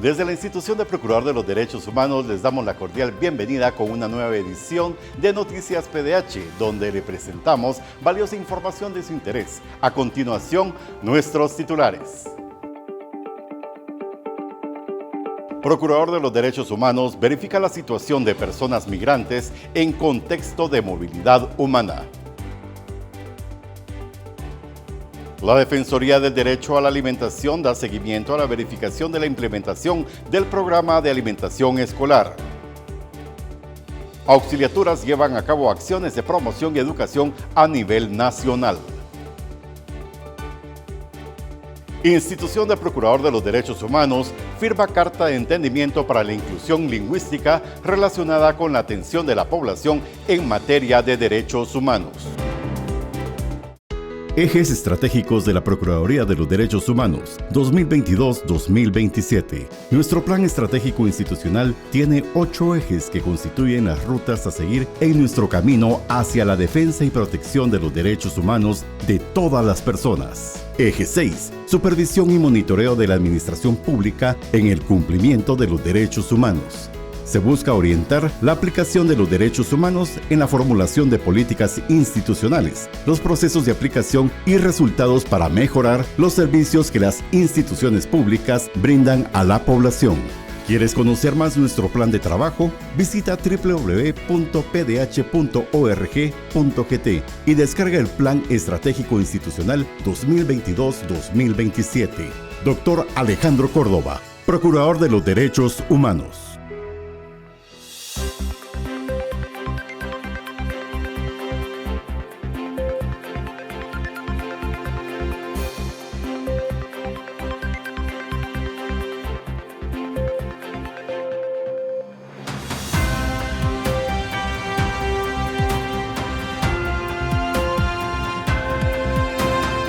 Desde la institución de Procurador de los Derechos Humanos les damos la cordial bienvenida con una nueva edición de Noticias PDH, donde le presentamos valiosa información de su interés. A continuación, nuestros titulares. Procurador de los Derechos Humanos verifica la situación de personas migrantes en contexto de movilidad humana. La Defensoría del Derecho a la Alimentación da seguimiento a la verificación de la implementación del programa de alimentación escolar. Auxiliaturas llevan a cabo acciones de promoción y educación a nivel nacional. Institución del Procurador de los Derechos Humanos firma carta de entendimiento para la inclusión lingüística relacionada con la atención de la población en materia de derechos humanos. Ejes estratégicos de la Procuraduría de los Derechos Humanos 2022-2027. Nuestro plan estratégico institucional tiene 8 ejes que constituyen las rutas a seguir en nuestro camino hacia la defensa y protección de los derechos humanos de todas las personas. Eje 6. Supervisión y monitoreo de la administración pública en el cumplimiento de los derechos humanos. Se busca orientar la aplicación de los derechos humanos en la formulación de políticas institucionales, los procesos de aplicación y resultados para mejorar los servicios que las instituciones públicas brindan a la población. ¿Quieres conocer más nuestro plan de trabajo? Visita www.pdh.org.gt y descarga el Plan Estratégico Institucional 2022-2027. Dr. Alejandro Córdoba, Procurador de los Derechos Humanos.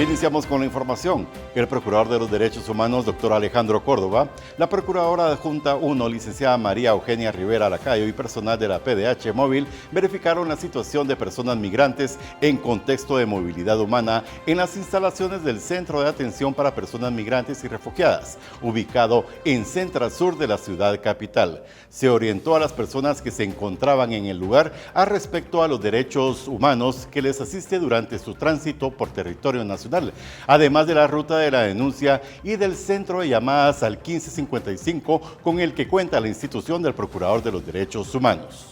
Iniciamos con la información. El Procurador de los Derechos Humanos, Dr. Alejandro Córdoba, la Procuradora Adjunta 1, licenciada María Eugenia Rivera Lacayo y personal de la PDH Móvil verificaron la situación de personas migrantes en contexto de movilidad humana en las instalaciones del Centro de Atención para Personas Migrantes y Refugiadas, ubicado en Central Sur de la ciudad capital. Se orientó a las personas que se encontraban en el lugar a respecto a los derechos humanos que les asiste durante su tránsito por territorio nacional, además de la ruta de la denuncia y del centro de llamadas al 1555 con el que cuenta la institución del Procurador de los Derechos Humanos.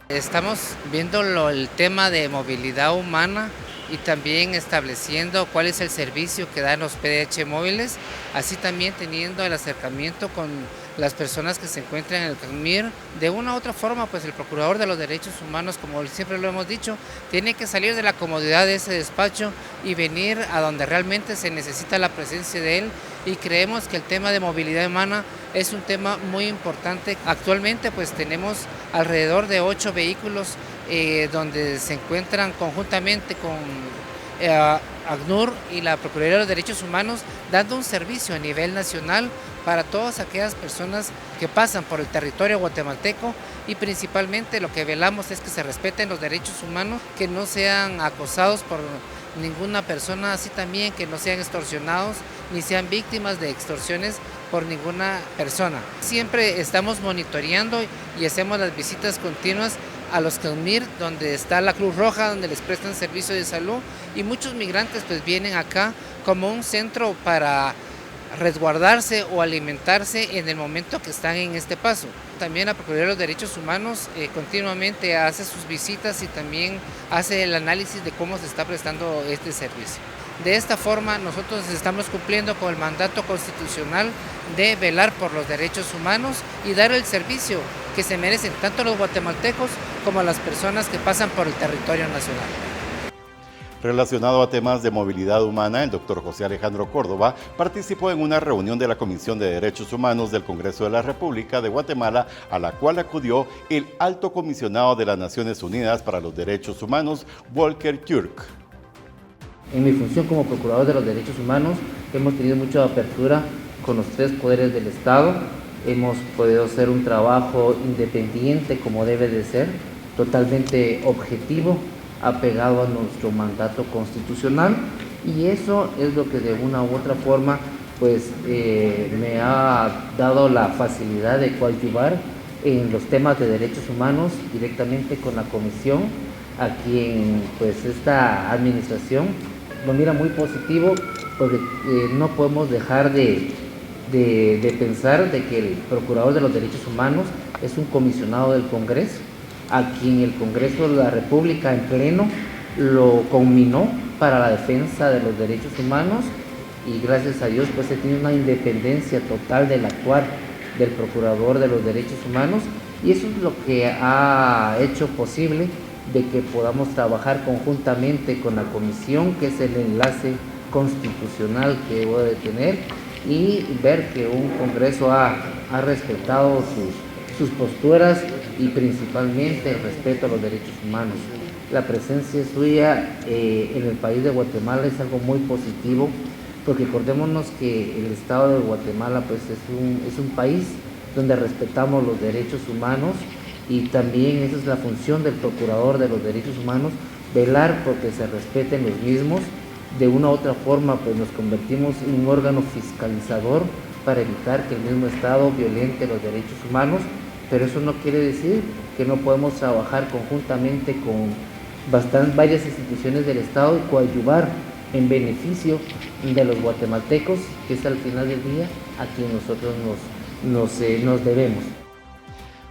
Estamos viendo el tema de movilidad humana y también estableciendo cuál es el servicio que dan los PDH móviles, así también teniendo el acercamiento con las personas que se encuentran en el CACMIR. De una u otra forma, pues el Procurador de los Derechos Humanos, como siempre lo hemos dicho, tiene que salir de la comodidad de ese despacho y venir a donde realmente se necesita la presencia de él, y creemos que el tema de movilidad humana es un tema muy importante. Actualmente pues tenemos alrededor de 8 vehículos donde se encuentran conjuntamente con ACNUR y la Procuraduría de los Derechos Humanos dando un servicio a nivel nacional para todas aquellas personas que pasan por el territorio guatemalteco, y principalmente lo que velamos es que se respeten los derechos humanos, que no sean acosados por ninguna persona, así también que no sean extorsionados ni sean víctimas de extorsiones por ninguna persona. Siempre estamos monitoreando y hacemos las visitas continuas a los CACMIR, donde está la Cruz Roja, donde les prestan servicio de salud, y muchos migrantes pues vienen acá como un centro para resguardarse o alimentarse en el momento que están en este paso. También la Procuraduría de los Derechos Humanos continuamente hace sus visitas y también hace el análisis de cómo se está prestando este servicio. De esta forma nosotros estamos cumpliendo con el mandato constitucional de velar por los derechos humanos y dar el servicio que se merecen tanto los guatemaltecos como las personas que pasan por el territorio nacional. Relacionado a temas de movilidad humana, el doctor José Alejandro Córdoba participó en una reunión de la Comisión de Derechos Humanos del Congreso de la República de Guatemala, a la cual acudió el Alto Comisionado de las Naciones Unidas para los Derechos Humanos, Volker Türk. En mi función como Procurador de los Derechos Humanos hemos tenido mucha apertura con los 3 poderes del Estado. Hemos podido hacer un trabajo independiente como debe de ser, totalmente objetivo, apegado a nuestro mandato constitucional, y eso es lo que de una u otra forma pues me ha dado la facilidad de coadyuvar en los temas de derechos humanos directamente con la comisión, a quien pues esta administración lo mira muy positivo, porque no podemos dejar de pensar de que el Procurador de los Derechos Humanos es un comisionado del Congreso, a quien el Congreso de la República en pleno lo conminó para la defensa de los derechos humanos, y gracias a Dios pues se tiene una independencia total del actuar del Procurador de los Derechos Humanos, y eso es lo que ha hecho posible de que podamos trabajar conjuntamente con la comisión, que es el enlace constitucional que debo de tener, y ver que un Congreso ha respetado sus posturas y principalmente el respeto a los derechos humanos. La presencia suya en el país de Guatemala es algo muy positivo, porque acordémonos que el Estado de Guatemala pues es un país donde respetamos los derechos humanos, y también esa es la función del Procurador de los Derechos Humanos, velar porque se respeten los mismos. De una u otra forma pues nos convertimos en un órgano fiscalizador para evitar que el mismo Estado violente los derechos humanos, pero eso no quiere decir que no podemos trabajar conjuntamente con varias instituciones del Estado y coadyuvar en beneficio de los guatemaltecos, que es al final del día a quien nosotros nos debemos.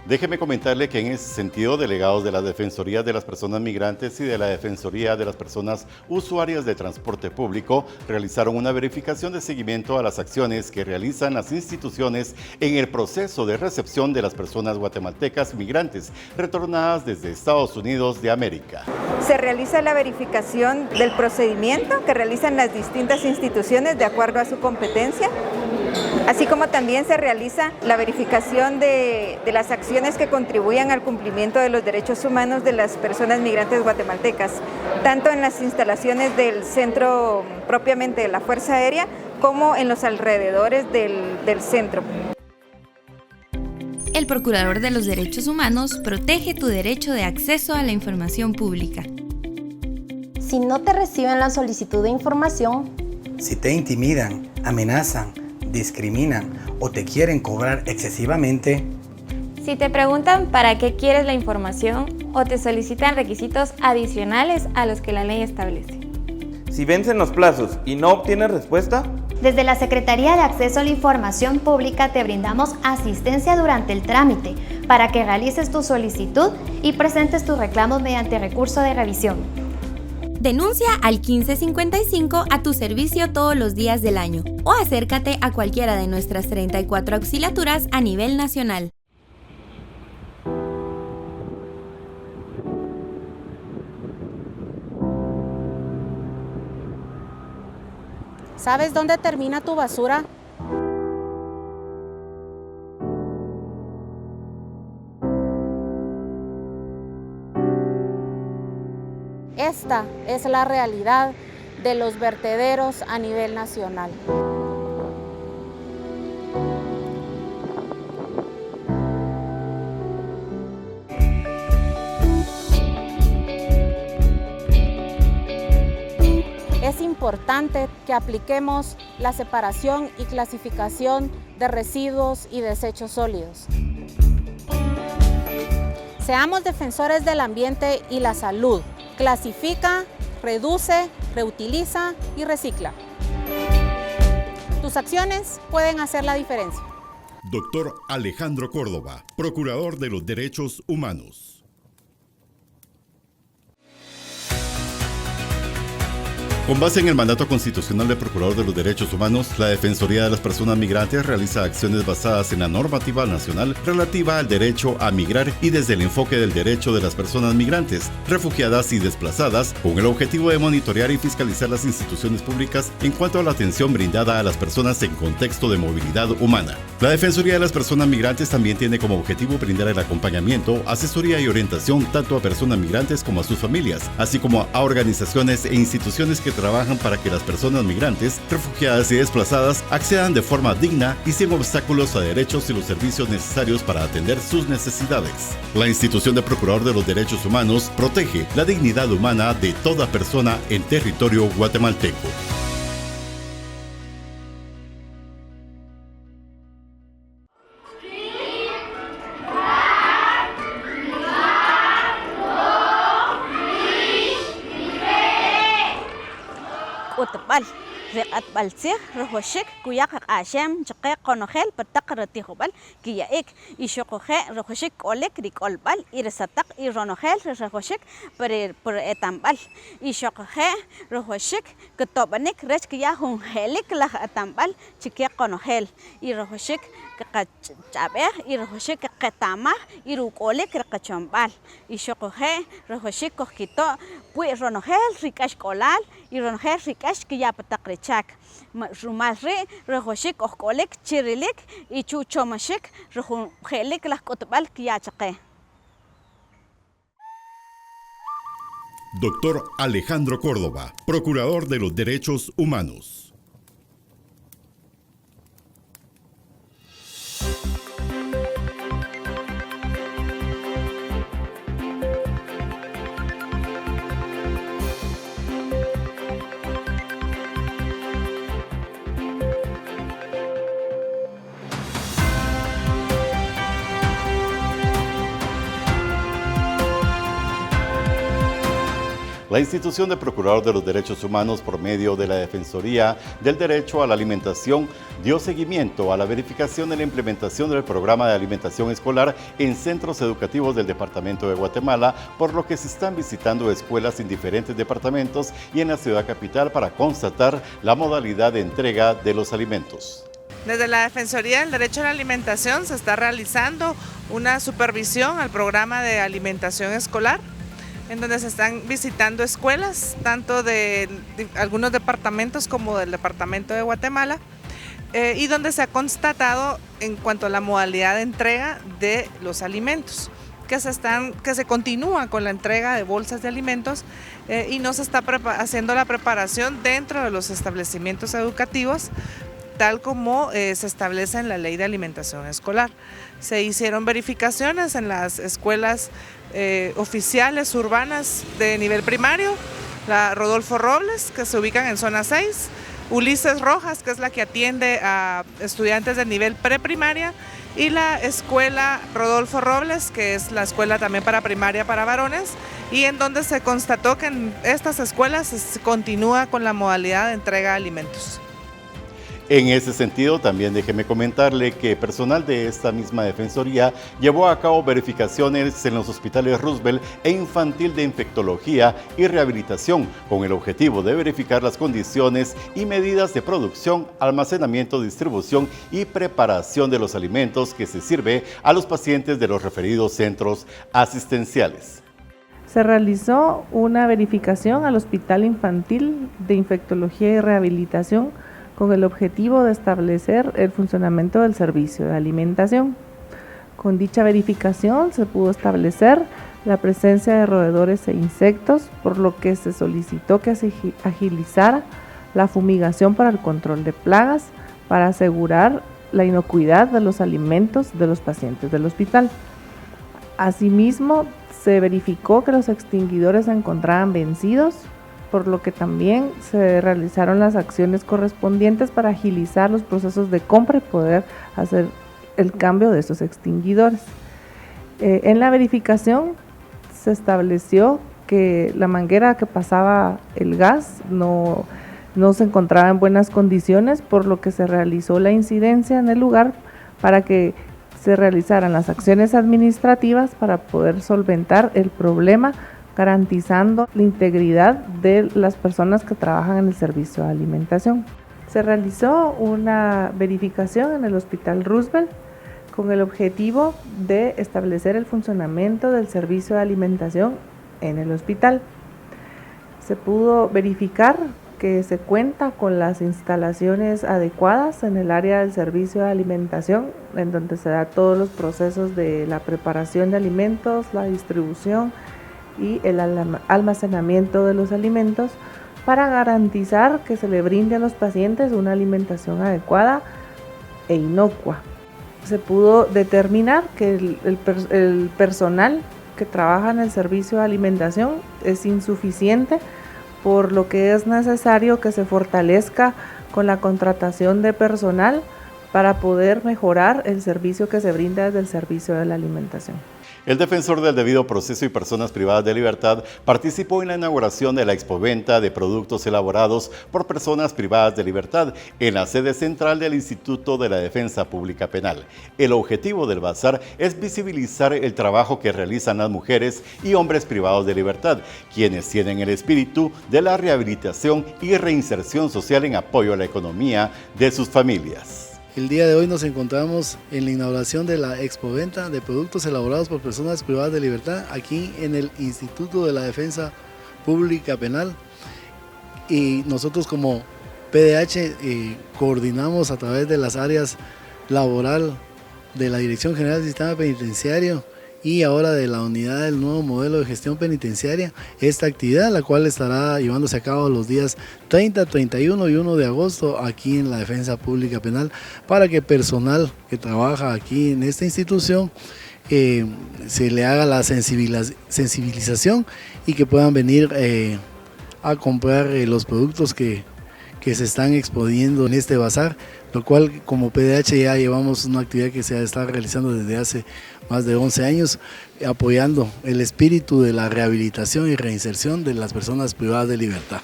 Déjeme comentarle que en ese sentido, delegados de la Defensoría de las Personas Migrantes y de la Defensoría de las Personas Usuarias de Transporte Público realizaron una verificación de seguimiento a las acciones que realizan las instituciones en el proceso de recepción de las personas guatemaltecas migrantes retornadas desde Estados Unidos de América. Se realiza la verificación del procedimiento que realizan las distintas instituciones de acuerdo a su competencia, así como también se realiza la verificación de las acciones que contribuyan al cumplimiento de los derechos humanos de las personas migrantes guatemaltecas, tanto en las instalaciones del centro propiamente de la Fuerza Aérea como en los alrededores del centro. El Procurador de los Derechos Humanos protege tu derecho de acceso a la información pública. Si no te reciben la solicitud de información, si te intimidan, amenazan, discriminan o te quieren cobrar excesivamente, si te preguntan para qué quieres la información o te solicitan requisitos adicionales a los que la ley establece. Si vencen los plazos y no obtienes respuesta, desde la Secretaría de Acceso a la Información Pública te brindamos asistencia durante el trámite para que realices tu solicitud y presentes tus reclamos mediante recurso de revisión. Denuncia al 1555 a tu servicio todos los días del año o acércate a cualquiera de nuestras 34 auxiliaturas a nivel nacional. ¿Sabes dónde termina tu basura? Esta es la realidad de los vertederos a nivel nacional. Es importante que apliquemos la separación y clasificación de residuos y desechos sólidos. Seamos defensores del ambiente y la salud. Clasifica, reduce, reutiliza y recicla. Tus acciones pueden hacer la diferencia. Doctor Alejandro Córdoba, Procurador de los Derechos Humanos. Con base en el mandato constitucional del Procurador de los Derechos Humanos, la Defensoría de las Personas Migrantes realiza acciones basadas en la normativa nacional relativa al derecho a migrar y desde el enfoque del derecho de las personas migrantes, refugiadas y desplazadas, con el objetivo de monitorear y fiscalizar las instituciones públicas en cuanto a la atención brindada a las personas en contexto de movilidad humana. La Defensoría de las Personas Migrantes también tiene como objetivo brindar el acompañamiento, asesoría y orientación tanto a personas migrantes como a sus familias, así como a organizaciones e instituciones que trabajan para que las personas migrantes, refugiadas y desplazadas accedan de forma digna y sin obstáculos a derechos y los servicios necesarios para atender sus necesidades. La institución de Procurador de los Derechos Humanos protege la dignidad humana de toda persona en territorio guatemalteco. kutbal reqat balsih rohoshik kuyak ashem chaqe qonogel patak ratihobal kiyaik ishoqoje rohoshik olek rikolbal irsatak ironogel rohoshik per etambal ishoqoje rohoshik ketobanik rech kiyahun helik la atambal chique qonogel irohoshik qachabe irohoshik qetama irukolek raqachombal ishoqoje rohoshik kokito pui ronogel rikash kolal ironogel rikash kiyapatak chak rumalri rohoshik ohkolek chirilik y chuchomashik rohelik las kotbal kiyachaqe. Doctor Alejandro Córdoba, Procurador de los Derechos Humanos. La institución de Procurador de los Derechos Humanos, por medio de la Defensoría del Derecho a la Alimentación, dio seguimiento a la verificación de la implementación del programa de alimentación escolar en centros educativos del Departamento de Guatemala, por lo que se están visitando escuelas en diferentes departamentos y en la ciudad capital para constatar la modalidad de entrega de los alimentos. Desde la Defensoría del Derecho a la Alimentación se está realizando una supervisión al programa de alimentación escolar, en donde se están visitando escuelas, tanto de algunos departamentos como del Departamento de Guatemala, y donde se ha constatado en cuanto a la modalidad de entrega de los alimentos, que se continúa con la entrega de bolsas de alimentos y no se está haciendo la preparación dentro de los establecimientos educativos, tal como se establece en la Ley de Alimentación Escolar. Se hicieron verificaciones en las escuelas oficiales urbanas de nivel primario, la Rodolfo Robles, que se ubican en zona 6, Ulises Rojas, que es la que atiende a estudiantes de nivel preprimaria, y la escuela Rodolfo Robles, que es la escuela también para primaria para varones, y en donde se constató que en estas escuelas se continúa con la modalidad de entrega de alimentos. En ese sentido, también déjeme comentarle que personal de esta misma Defensoría llevó a cabo verificaciones en los hospitales Roosevelt e Infantil de Infectología y Rehabilitación, con el objetivo de verificar las condiciones y medidas de producción, almacenamiento, distribución y preparación de los alimentos que se sirve a los pacientes de los referidos centros asistenciales. Se realizó una verificación al Hospital Infantil de Infectología y Rehabilitación con el objetivo de establecer el funcionamiento del servicio de alimentación. Con dicha verificación se pudo establecer la presencia de roedores e insectos, por lo que se solicitó que se agilizara la fumigación para el control de plagas, para asegurar la inocuidad de los alimentos de los pacientes del hospital. Asimismo, se verificó que los extinguidores se encontraban vencidos, por lo que también se realizaron las acciones correspondientes para agilizar los procesos de compra y poder hacer el cambio de esos extinguidores. En la verificación se estableció que la manguera que pasaba el gas no se encontraba en buenas condiciones, por lo que se realizó la incidencia en el lugar para que se realizaran las acciones administrativas para poder solventar el problema, garantizando la integridad de las personas que trabajan en el servicio de alimentación. Se realizó una verificación en el Hospital Roosevelt con el objetivo de establecer el funcionamiento del servicio de alimentación en el hospital. Se pudo verificar que se cuenta con las instalaciones adecuadas en el área del servicio de alimentación, en donde se da todos los procesos de la preparación de alimentos, la distribución y el almacenamiento de los alimentos, para garantizar que se le brinde a los pacientes una alimentación adecuada e inocua. Se pudo determinar que el personal que trabaja en el servicio de alimentación es insuficiente, por lo que es necesario que se fortalezca con la contratación de personal para poder mejorar el servicio que se brinda desde el servicio de la alimentación. El defensor del debido proceso y personas privadas de libertad participó en la inauguración de la expoventa de productos elaborados por personas privadas de libertad en la sede central del Instituto de la Defensa Pública Penal. El objetivo del bazar es visibilizar el trabajo que realizan las mujeres y hombres privados de libertad, quienes tienen el espíritu de la rehabilitación y reinserción social en apoyo a la economía de sus familias. El día de hoy nos encontramos en la inauguración de la expoventa de productos elaborados por personas privadas de libertad aquí en el Instituto de la Defensa Pública Penal, y nosotros como PDH coordinamos a través de las áreas laboral de la Dirección General del Sistema Penitenciario y ahora de la unidad del nuevo modelo de gestión penitenciaria esta actividad, la cual estará llevándose a cabo los días 30, 31 y 1 de agosto aquí en la Defensa Pública Penal, para que personal que trabaja aquí en esta institución se le haga la sensibilización y que puedan venir a comprar los productos que se están exponiendo en este bazar, lo cual como PDH ya llevamos una actividad que se está realizando desde hace más de 11 años, apoyando el espíritu de la rehabilitación y reinserción de las personas privadas de libertad.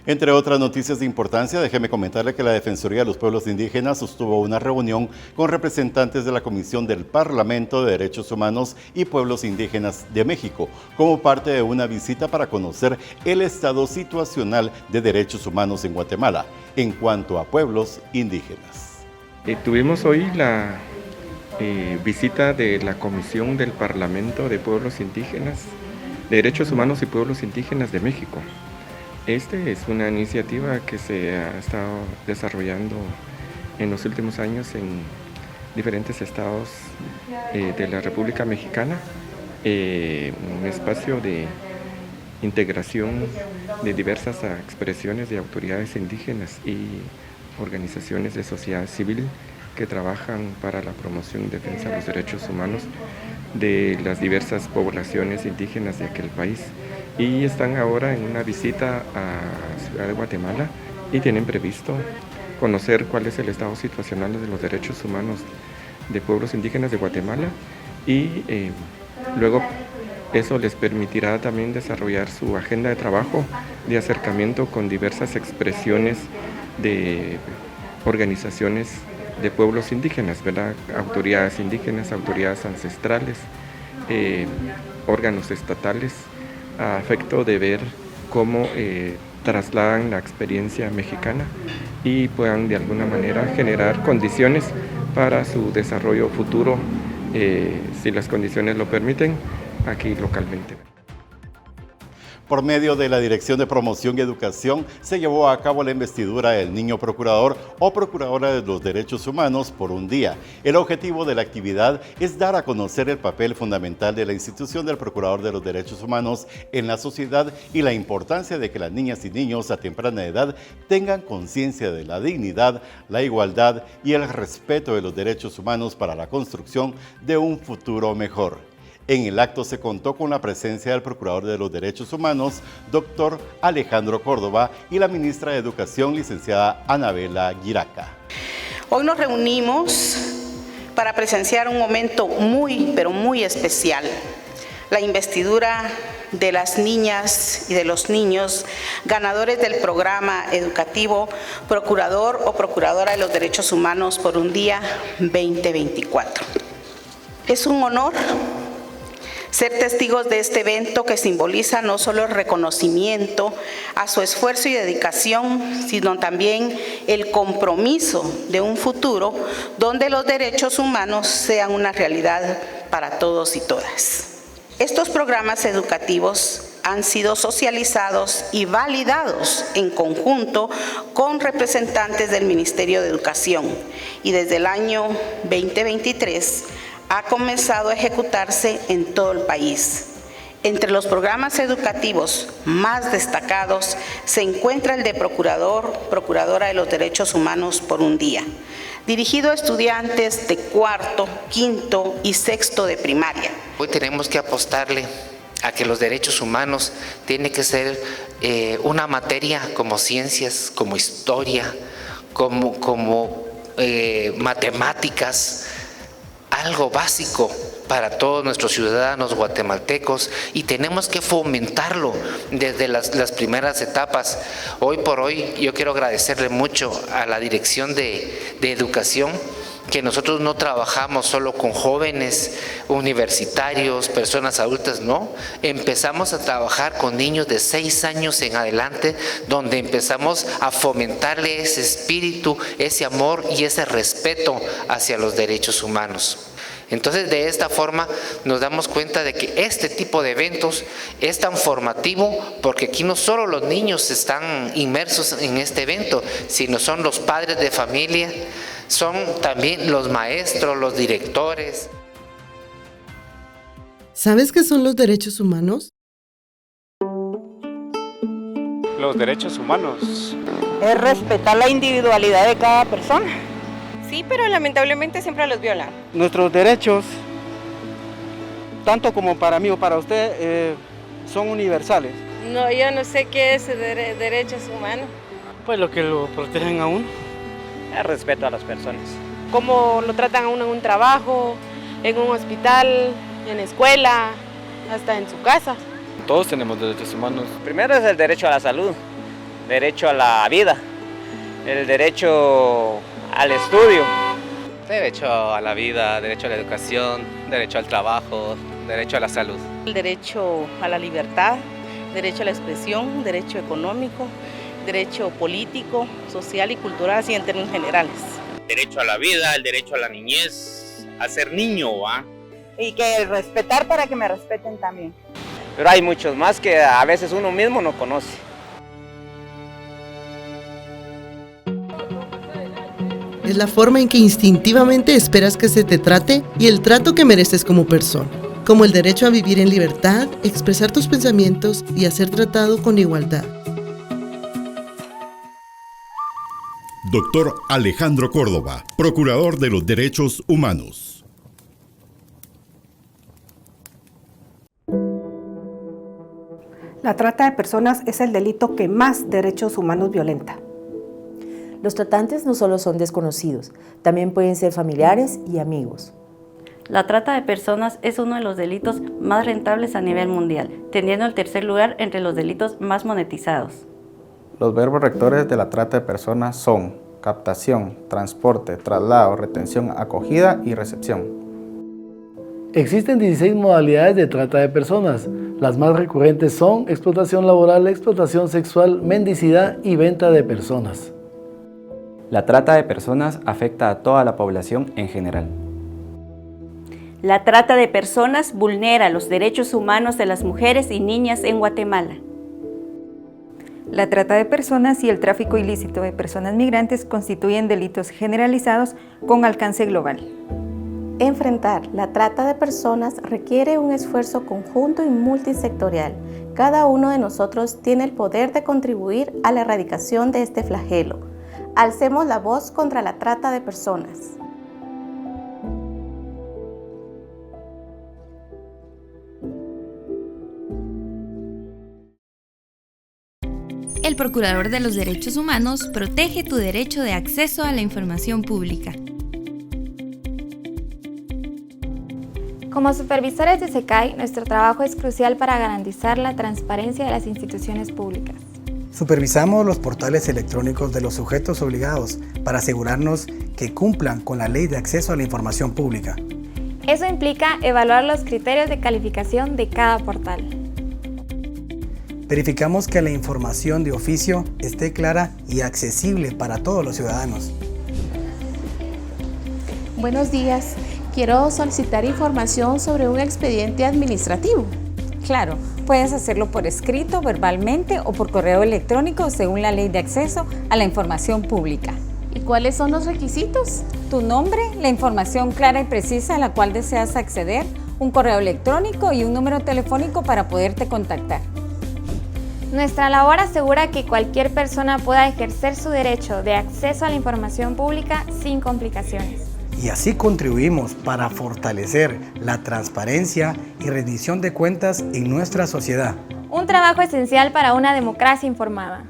Entre otras noticias de importancia, déjeme comentarle que la Defensoría de los Pueblos Indígenas sostuvo una reunión con representantes de la Comisión del Parlamento de Derechos Humanos y Pueblos Indígenas de México, como parte de una visita para conocer el estado situacional de derechos humanos en Guatemala, en cuanto a pueblos indígenas. Tuvimos hoy la visita de la Comisión del Parlamento de Pueblos Indígenas, de Derechos Humanos y Pueblos Indígenas de México. Este es una iniciativa que se ha estado desarrollando en los últimos años en diferentes estados de la República Mexicana, un espacio de integración de diversas expresiones de autoridades indígenas y organizaciones de sociedad civil que trabajan para la promoción y defensa de los derechos humanos de las diversas poblaciones indígenas de aquel país. Y están ahora en una visita a Ciudad de Guatemala y tienen previsto conocer cuál es el estado situacional de los derechos humanos de pueblos indígenas de Guatemala, y luego eso les permitirá también desarrollar su agenda de trabajo de acercamiento con diversas expresiones de organizaciones de pueblos indígenas, ¿verdad? Autoridades indígenas, autoridades ancestrales, órganos estatales, a efecto de ver cómo trasladan la experiencia mexicana y puedan de alguna manera generar condiciones para su desarrollo futuro, si las condiciones lo permiten, aquí localmente. Por medio de la Dirección de Promoción y Educación se llevó a cabo la investidura del niño procurador o procuradora de los derechos humanos por un día. El objetivo de la actividad es dar a conocer el papel fundamental de la institución del Procurador de los Derechos Humanos en la sociedad y la importancia de que las niñas y niños a temprana edad tengan conciencia de la dignidad, la igualdad y el respeto de los derechos humanos para la construcción de un futuro mejor. En el acto se contó con la presencia del Procurador de los Derechos Humanos, doctor Alejandro Córdoba, y la ministra de Educación, licenciada Anabela Guiraca. Hoy nos reunimos para presenciar un momento muy, pero muy especial, la investidura de las niñas y de los niños ganadores del programa educativo Procurador o Procuradora de los Derechos Humanos por un día 2024. Es un honor ser testigos de este evento que simboliza no solo el reconocimiento a su esfuerzo y dedicación, sino también el compromiso de un futuro donde los derechos humanos sean una realidad para todos y todas. Estos programas educativos han sido socializados y validados en conjunto con representantes del Ministerio de Educación, y desde el año 2023 ha comenzado a ejecutarse en todo el país. Entre los programas educativos más destacados se encuentra el de Procurador, Procuradora de los Derechos Humanos por un día, dirigido a estudiantes de cuarto, quinto y sexto de primaria. Hoy tenemos que apostarle a que los derechos humanos tienen que ser una materia como ciencias, como historia, como matemáticas, algo básico para todos nuestros ciudadanos guatemaltecos y tenemos que fomentarlo desde las primeras etapas. Hoy por hoy yo quiero agradecerle mucho a la Dirección de Educación, que nosotros no trabajamos solo con jóvenes, universitarios, personas adultas, no. Empezamos a trabajar con niños de 6 años en adelante, donde empezamos a fomentarle ese espíritu, ese amor y ese respeto hacia los derechos humanos. Entonces, de esta forma nos damos cuenta de que este tipo de eventos es tan formativo, porque aquí no solo los niños están inmersos en este evento, sino son los padres de familia, son también los maestros, los directores. ¿Sabes qué son los derechos humanos? Los derechos humanos es respetar la individualidad de cada persona. Sí, pero lamentablemente siempre los violan. Nuestros derechos, tanto como para mí o para usted, son universales. No, yo no sé qué es derechos humanos. Pues lo que lo protegen a uno. El respeto a las personas. Cómo lo tratan a uno en un trabajo, en un hospital, en la escuela, hasta en su casa. Todos tenemos derechos humanos. Primero es el derecho a la salud, derecho a la vida, el derecho al estudio. Derecho a la vida, derecho a la educación, derecho al trabajo, derecho a la salud. El derecho a la libertad, derecho a la expresión, derecho económico, derecho político, social y cultural, así en términos generales. Derecho a la vida, el derecho a la niñez, a ser niño, ¿va? Y que respetar para que me respeten también. Pero hay muchos más que a veces uno mismo no conoce. Es la forma en que instintivamente esperas que se te trate y el trato que mereces como persona, como el derecho a vivir en libertad, expresar tus pensamientos y a ser tratado con igualdad. Doctor Alejandro Córdoba, Procurador de los Derechos Humanos. La trata de personas es el delito que más derechos humanos violenta. Los tratantes no solo son desconocidos, también pueden ser familiares y amigos. La trata de personas es uno de los delitos más rentables a nivel mundial, teniendo el tercer lugar entre los delitos más monetizados. Los verbos rectores de la trata de personas son captación, transporte, traslado, retención, acogida y recepción. Existen 16 modalidades de trata de personas. Las más recurrentes son explotación laboral, explotación sexual, mendicidad y venta de personas. La trata de personas afecta a toda la población en general. La trata de personas vulnera los derechos humanos de las mujeres y niñas en Guatemala. La trata de personas y el tráfico ilícito de personas migrantes constituyen delitos generalizados con alcance global. Enfrentar la trata de personas requiere un esfuerzo conjunto y multisectorial. Cada uno de nosotros tiene el poder de contribuir a la erradicación de este flagelo. Alcemos la voz contra la trata de personas. El Procurador de los Derechos Humanos protege tu derecho de acceso a la información pública. Como supervisores de SECAI, nuestro trabajo es crucial para garantizar la transparencia de las instituciones públicas. Supervisamos los portales electrónicos de los sujetos obligados para asegurarnos que cumplan con la Ley de Acceso a la Información Pública. Eso implica evaluar los criterios de calificación de cada portal. Verificamos que la información de oficio esté clara y accesible para todos los ciudadanos. Buenos días. Quiero solicitar información sobre un expediente administrativo. Claro, puedes hacerlo por escrito, verbalmente o por correo electrónico según la Ley de Acceso a la Información Pública. ¿Y cuáles son los requisitos? Tu nombre, la información clara y precisa a la cual deseas acceder, un correo electrónico y un número telefónico para poderte contactar. Nuestra labor asegura que cualquier persona pueda ejercer su derecho de acceso a la información pública sin complicaciones. Y así contribuimos para fortalecer la transparencia y rendición de cuentas en nuestra sociedad. Un trabajo esencial para una democracia informada.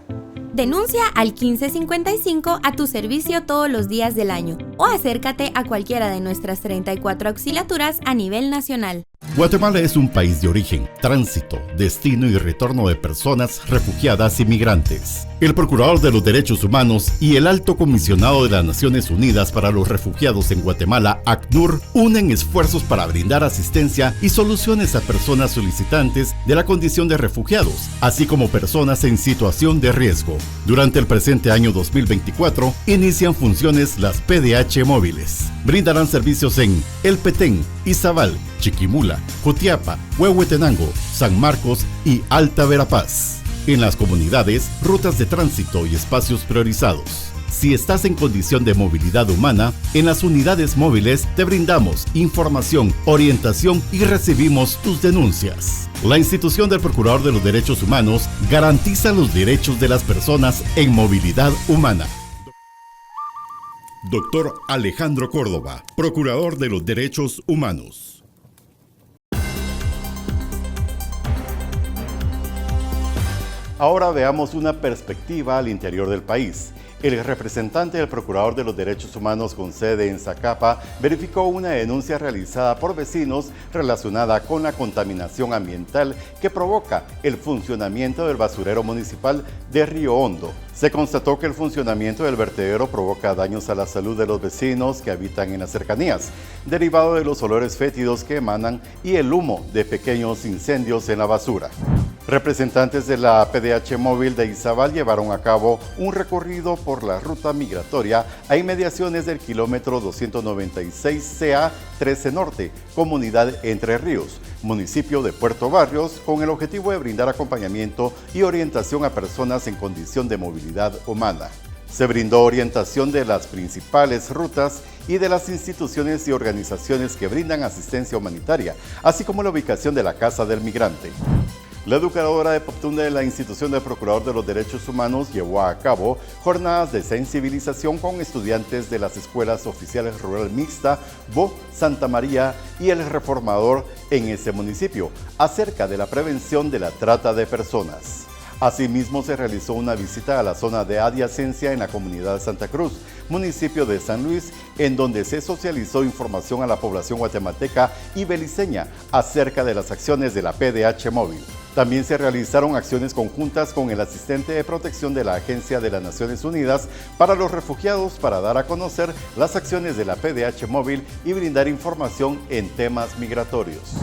Denuncia al 1555 a tu servicio todos los días del año o acércate a cualquiera de nuestras 34 auxiliaturas a nivel nacional. Guatemala es un país de origen, tránsito, destino y retorno de personas refugiadas y migrantes. El Procurador de los Derechos Humanos y el Alto Comisionado de las Naciones Unidas para los Refugiados en Guatemala, ACNUR, unen esfuerzos para brindar asistencia y soluciones a personas solicitantes de la condición de refugiados, así como personas en situación de riesgo. Durante el presente año 2024, inician funciones las PDH móviles. Brindarán servicios en El Petén, Izabal, Chiquimula, Jutiapa, Huehuetenango, San Marcos y Alta Verapaz. En las comunidades, rutas de tránsito y espacios priorizados. Si estás en condición de movilidad humana, en las unidades móviles te brindamos información, orientación y recibimos tus denuncias. La institución del Procurador de los Derechos Humanos garantiza los derechos de las personas en movilidad humana. Doctor Alejandro Córdoba, Procurador de los Derechos Humanos. Ahora veamos una perspectiva al interior del país. El representante del Procurador de los Derechos Humanos con sede en Zacapa verificó una denuncia realizada por vecinos relacionada con la contaminación ambiental que provoca el funcionamiento del basurero municipal de Río Hondo. Se constató que el funcionamiento del vertedero provoca daños a la salud de los vecinos que habitan en las cercanías, derivado de los olores fétidos que emanan y el humo de pequeños incendios en la basura. Representantes de la PDH móvil de Izabal llevaron a cabo un recorrido por la ruta migratoria a inmediaciones del kilómetro 296 CA 13 Norte, comunidad Entre Ríos, municipio de Puerto Barrios, con el objetivo de brindar acompañamiento y orientación a personas en condición de movilidad humana. Se brindó orientación de las principales rutas y de las instituciones y organizaciones que brindan asistencia humanitaria, así como la ubicación de la Casa del Migrante. La educadora de Poptunda de la Institución del Procurador de los Derechos Humanos llevó a cabo jornadas de sensibilización con estudiantes de las escuelas oficiales rural mixta Bo Santa María y el Reformador en ese municipio acerca de la prevención de la trata de personas. Asimismo, se realizó una visita a la zona de adyacencia en la comunidad de Santa Cruz, municipio de San Luis, en donde se socializó información a la población guatemalteca y beliceña acerca de las acciones de la PDH móvil. También se realizaron acciones conjuntas con el asistente de protección de la Agencia de las Naciones Unidas para los Refugiados para dar a conocer las acciones de la PDH móvil y brindar información en temas migratorios.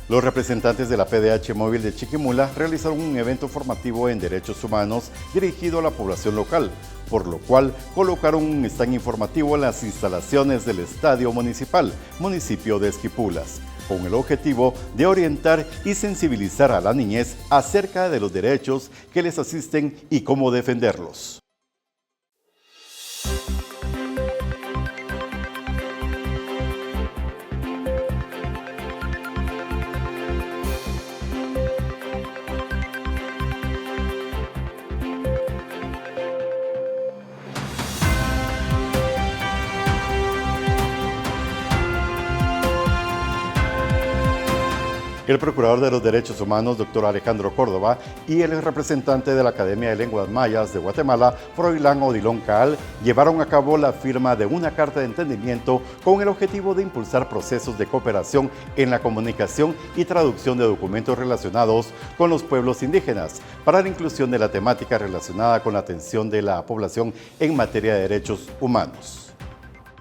Los representantes de la PDH móvil de Chiquimula realizaron un evento formativo en derechos humanos dirigido a la población local, por lo cual colocaron un stand informativo en las instalaciones del Estadio Municipal, municipio de Esquipulas, con el objetivo de orientar y sensibilizar a la niñez acerca de los derechos que les asisten y cómo defenderlos. El Procurador de los Derechos Humanos, Dr. Alejandro Córdoba, y el representante de la Academia de Lenguas Mayas de Guatemala, Froilán Odilon Caal, llevaron a cabo la firma de una carta de entendimiento con el objetivo de impulsar procesos de cooperación en la comunicación y traducción de documentos relacionados con los pueblos indígenas, para la inclusión de la temática relacionada con la atención de la población en materia de derechos humanos.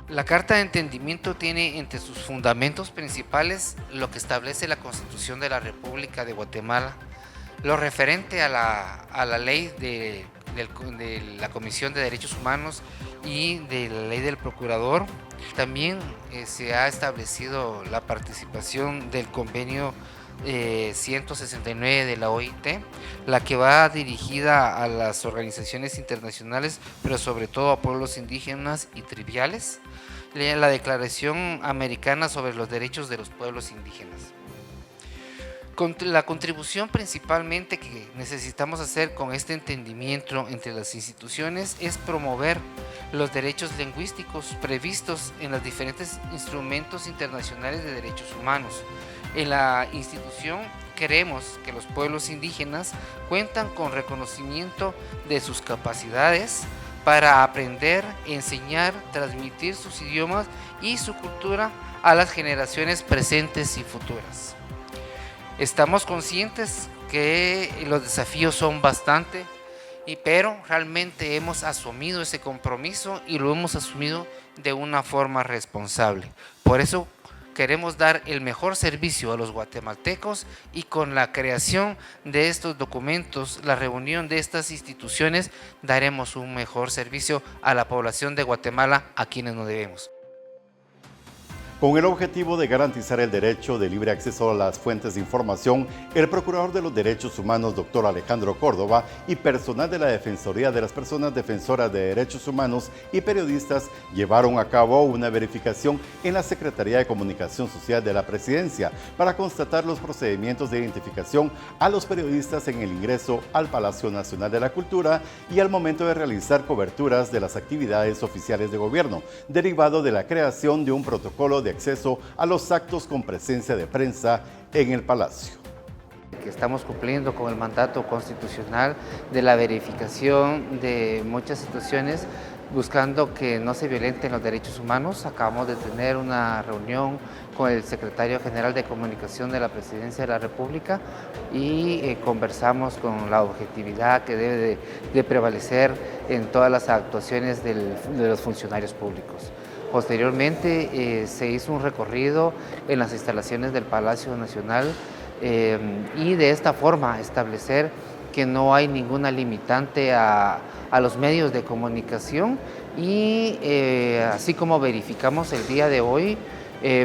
La Carta de Entendimiento tiene entre sus fundamentos principales lo que establece la Constitución de la República de Guatemala, lo referente a la ley de la Comisión de Derechos Humanos y de la ley del Procurador. También se ha establecido la participación del convenio 169 de la OIT, la que va dirigida a las organizaciones internacionales, pero sobre todo a pueblos indígenas y tribales, la Declaración Americana sobre los Derechos de los Pueblos Indígenas. La contribución principalmente que necesitamos hacer con este entendimiento entre las instituciones es promover los derechos lingüísticos previstos en los diferentes instrumentos internacionales de derechos humanos, En la institución creemos que los pueblos indígenas cuentan con reconocimiento de sus capacidades para aprender, enseñar, transmitir sus idiomas y su cultura a las generaciones presentes y futuras. Estamos conscientes que los desafíos son bastante, pero realmente hemos asumido ese compromiso y lo hemos asumido de una forma responsable. Por eso queremos dar el mejor servicio a los guatemaltecos y con la creación de estos documentos, la reunión de estas instituciones, daremos un mejor servicio a la población de Guatemala, a quienes nos debemos. Con el objetivo de garantizar el derecho de libre acceso a las fuentes de información, el Procurador de los Derechos Humanos, Dr. Alejandro Córdoba, y personal de la Defensoría de las Personas Defensoras de Derechos Humanos y periodistas llevaron a cabo una verificación en la Secretaría de Comunicación Social de la Presidencia para constatar los procedimientos de identificación a los periodistas en el ingreso al Palacio Nacional de la Cultura y al momento de realizar coberturas de las actividades oficiales de gobierno, derivado de la creación de un protocolo de acceso a los actos con presencia de prensa en el Palacio. Que estamos cumpliendo con el mandato constitucional de la verificación de muchas situaciones, buscando que no se violenten los derechos humanos. Acabamos de tener una reunión con el secretario general de Comunicación de la Presidencia de la República y conversamos con la objetividad que debe de prevalecer en todas las actuaciones de los funcionarios públicos. Posteriormente se hizo un recorrido en las instalaciones del Palacio Nacional y de esta forma establecer que no hay ninguna limitante a los medios de comunicación y así como verificamos el día de hoy,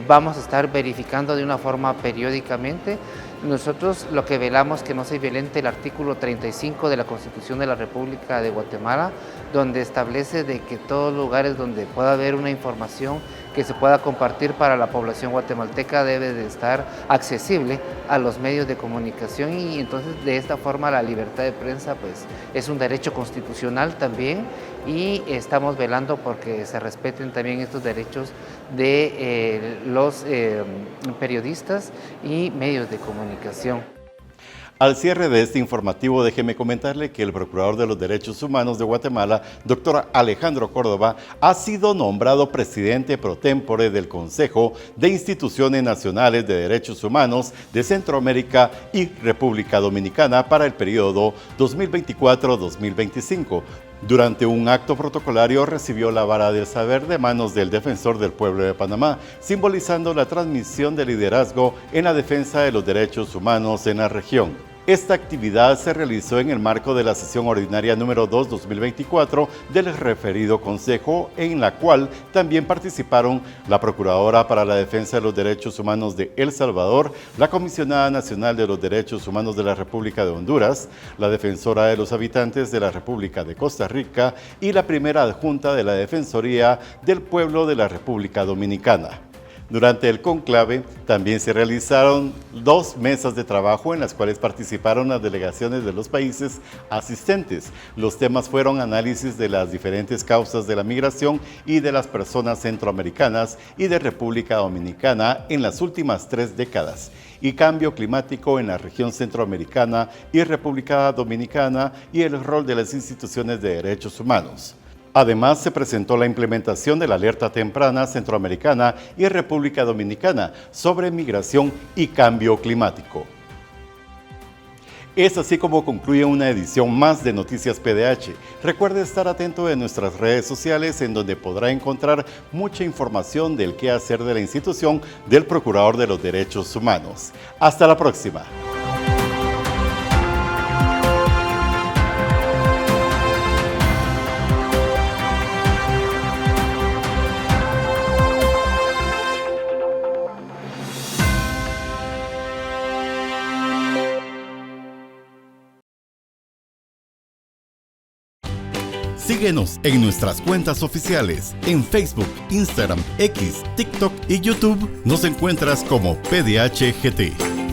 vamos a estar verificando de una forma periódicamente. Nosotros lo que velamos que no se violente el artículo 35 de la Constitución de la República de Guatemala, donde establece de que todos lugares donde pueda haber una información que se pueda compartir para la población guatemalteca debe de estar accesible a los medios de comunicación y entonces de esta forma la libertad de prensa pues es un derecho constitucional también y estamos velando porque se respeten también estos derechos de los periodistas y medios de comunicación. Al cierre de este informativo, déjeme comentarle que el Procurador de los Derechos Humanos de Guatemala, Dr. Alejandro Córdoba, ha sido nombrado presidente pro tempore del Consejo de Instituciones Nacionales de Derechos Humanos de Centroamérica y República Dominicana para el periodo 2024-2025. Durante un acto protocolario recibió la vara del saber de manos del Defensor del Pueblo de Panamá, simbolizando la transmisión de liderazgo en la defensa de los derechos humanos en la región. Esta actividad se realizó en el marco de la sesión ordinaria número 2-2024 del referido Consejo, en la cual también participaron la Procuradora para la Defensa de los Derechos Humanos de El Salvador, la Comisionada Nacional de los Derechos Humanos de la República de Honduras, la Defensora de los Habitantes de la República de Costa Rica y la primera adjunta de la Defensoría del Pueblo de la República Dominicana. Durante el conclave también se realizaron 2 mesas de trabajo en las cuales participaron las delegaciones de los países asistentes. Los temas fueron análisis de las diferentes causas de la migración y de las personas centroamericanas y de República Dominicana en las últimas 3 décadas, y cambio climático en la región centroamericana y República Dominicana y el rol de las instituciones de derechos humanos. Además, se presentó la implementación de la alerta temprana centroamericana y República Dominicana sobre migración y cambio climático. Es así como concluye una edición más de Noticias PDH. Recuerde estar atento de nuestras redes sociales en donde podrá encontrar mucha información del quehacer de la institución del Procurador de los Derechos Humanos. Hasta la próxima. Síguenos en nuestras cuentas oficiales en Facebook, Instagram, X, TikTok y YouTube. Nos encuentras como PDHGT.